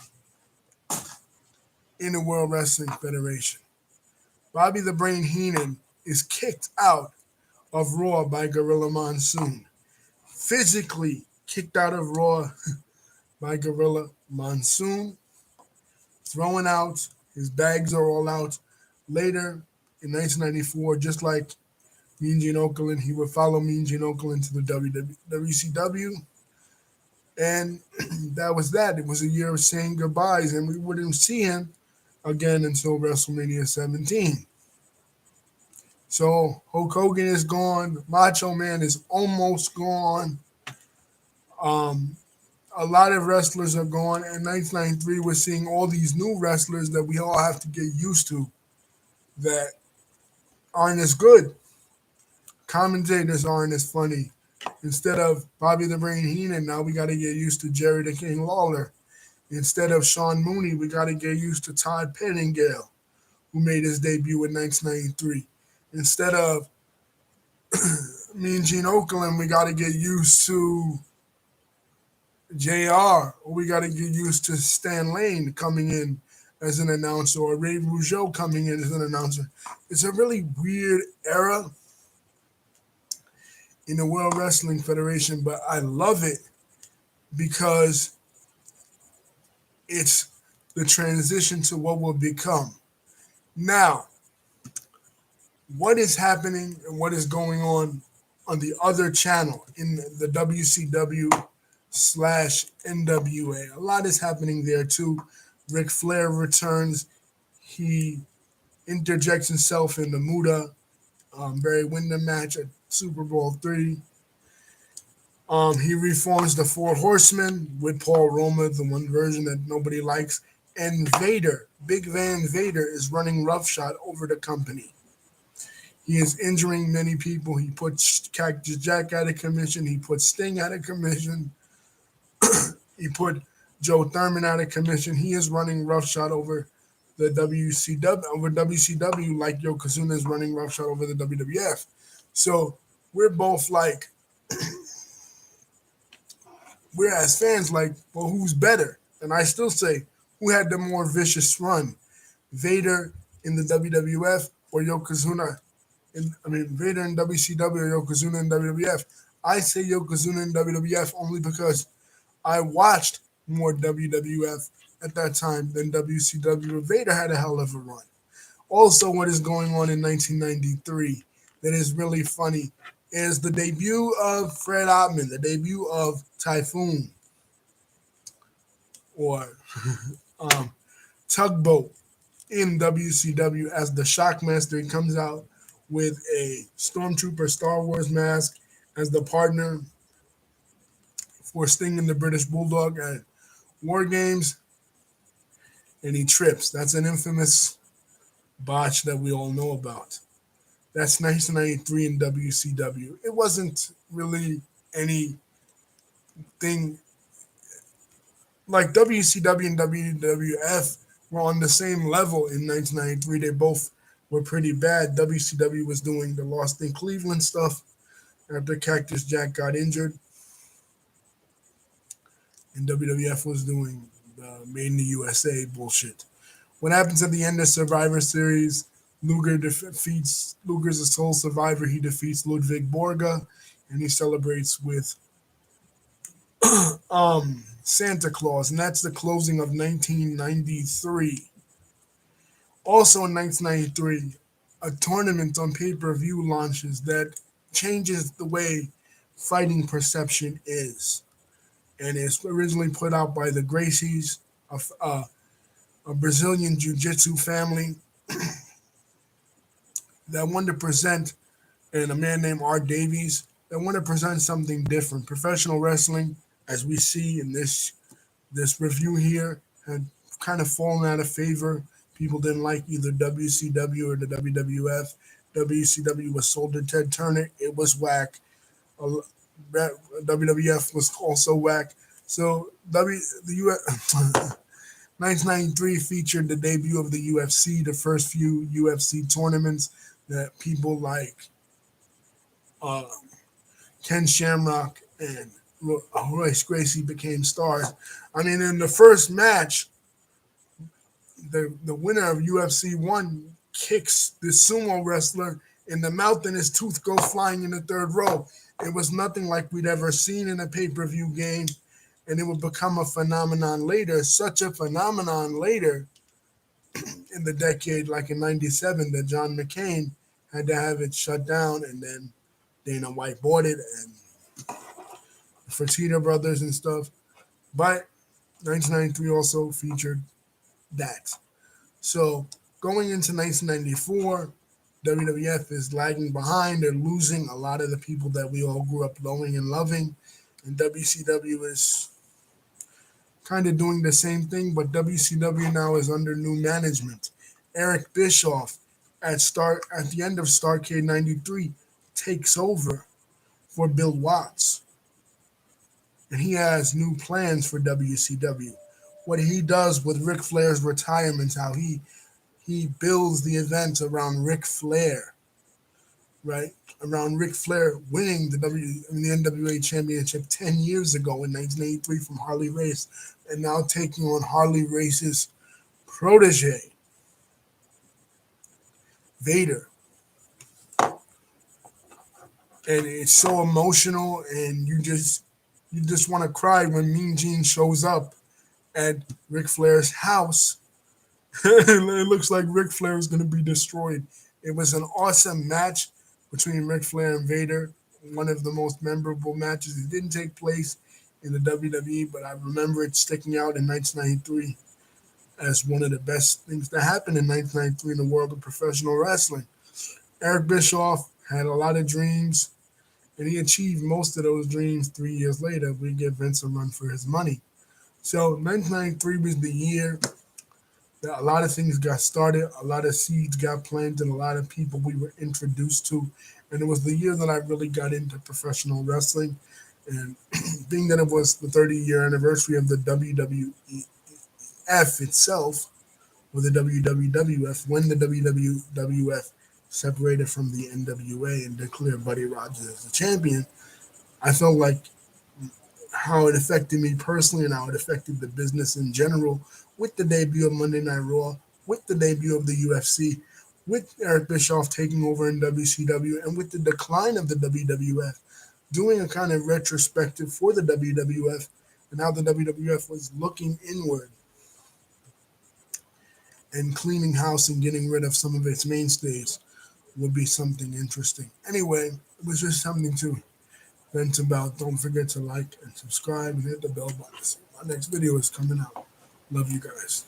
in the World Wrestling Federation. Bobby the Brain Heenan is kicked out of Raw by Gorilla Monsoon. Physically kicked out of Raw by Gorilla Monsoon. Thrown out. His bags are all out. Later in 1994, just like Mean Gene Okerlund, he would follow Mean Gene Okerlund to the WCW. And that was that. It was a year of saying goodbyes, and we wouldn't see him again until WrestleMania 17. So Hulk Hogan is gone. Macho Man is almost gone. A lot of wrestlers are gone. In 1993, we're seeing all these new wrestlers that we all have to get used to that aren't as good. Commentators aren't as funny. Instead of Bobby the Brain Heenan, now we got to get used to Jerry the King Lawler. Instead of Sean Mooney, we got to get used to Todd Pettingale, who made his debut in 1993. Instead of Mean Gene Okerlund, we got to get used to JR, or we got to get used to Stan Lane coming in as an announcer, or Ray Rougeau coming in as an announcer. It's a really weird era in the World Wrestling Federation, but I love it because it's the transition to what will become. Now, what is happening and what is going on the other channel in the WCW / NWA? A lot is happening there too. Ric Flair returns. He interjects himself in the Muda Barry Windham match at Super Bowl III. He reforms the Four Horsemen with Paul Roma, the one version that nobody likes. And Vader, Big Van Vader, is running roughshod over the company. He is injuring many people. He puts Cactus Jack out of commission. He put Sting out of commission. He put Joe Thurman out of commission. He is running roughshod over the WCW like Yokozuna is running roughshod over the WWF. So we're both like, we're as fans like, well, who's better? And I still say, who had the more vicious run? Vader in the WWF or Yokozuna? Vader in WCW or Yokozuna in WWF? I say Yokozuna in WWF only because I watched more WWF at that time than WCW. Vader had a hell of a run. Also, what is going on in 1993 that is really funny is the debut of Fred Ottman, the debut of Typhoon, or Tugboat in WCW as the Shockmaster. He comes out with a Stormtrooper Star Wars mask as the partner for Sting and the British Bulldog at War Games, and he trips. That's an infamous botch that we all know about. That's 1993 in WCW. It wasn't really anything like WCW and WWF were on the same level in 1993. They both were pretty bad. WCW was doing the Lost in Cleveland stuff after Cactus Jack got injured, and WWF was doing the Made in the USA bullshit. What happens at the end of Survivor Series? Luger's a sole survivor. He defeats Ludwig Bordegar, and he celebrates with Santa Claus, and that's the closing of 1993. Also in 1993, a tournament on pay-per-view launches that changes the way fighting perception is, and it's originally put out by the Gracies, a Brazilian jiu-jitsu family that wanted to present, and a man named Art Davies that wanted to present something different. Professional wrestling, as we see in this review here, had kind of fallen out of favor. People didn't like either WCW or the WWF. WCW was sold to Ted Turner. It was whack. WWF was also whack. So the US, 1993 featured the debut of the UFC, the first few UFC tournaments that people like uh, Ken Shamrock and Royce Gracie became stars. I mean, in the first match, the winner of UFC 1 kicks the sumo wrestler in the mouth and his tooth goes flying in the third row. It was nothing like we'd ever seen in a pay-per-view game, and it would become a phenomenon later. Such a phenomenon later in the decade, like in 97, that John McCain had to have it shut down, and then Dana White bought it, and Fertitta Brothers and stuff. But 1993 also featured that. So going into 1994, WWF is lagging behind. They're losing a lot of the people that we all grew up knowing and loving. And WCW is kind of doing the same thing, but WCW now is under new management. Eric Bischoff at the end of Starrcade 93 takes over for Bill Watts. And he has new plans for WCW. What he does with Ric Flair's retirement, how he builds the event around Ric Flair, right? Around Ric Flair winning the NWA Championship 10 years ago in 1983 from Harley Race, and now taking on Harley Race's protege, Vader. And it's so emotional, and you just want to cry when Mean Gene shows up at Ric Flair's house. It looks like Ric Flair is going to be destroyed. It was an awesome match between Ric Flair and Vader, one of the most memorable matches. It didn't take place in the WWE, but I remember it sticking out in 1993 as one of the best things that happened in 1993 in the world of professional wrestling. Eric Bischoff had a lot of dreams, and he achieved most of those dreams 3 years later. We give Vince a run for his money. So 1993 was the year that a lot of things got started, a lot of seeds got planted, a lot of people we were introduced to. And it was the year that I really got into professional wrestling. And being that it was the 30-year anniversary of the WWF itself, or the WWF, when the WWF separated from the NWA and declared Buddy Rogers as the champion, I felt like how it affected me personally and how it affected the business in general with the debut of Monday Night Raw, with the debut of the UFC, with Eric Bischoff taking over in WCW, and with the decline of the WWF, doing a kind of retrospective for the WWF and how the WWF was looking inward and cleaning house and getting rid of some of its mainstays would be something interesting. Anyway, it was just something to vent about. Don't forget to like and subscribe and hit the bell button. My next video is coming out. Love you guys.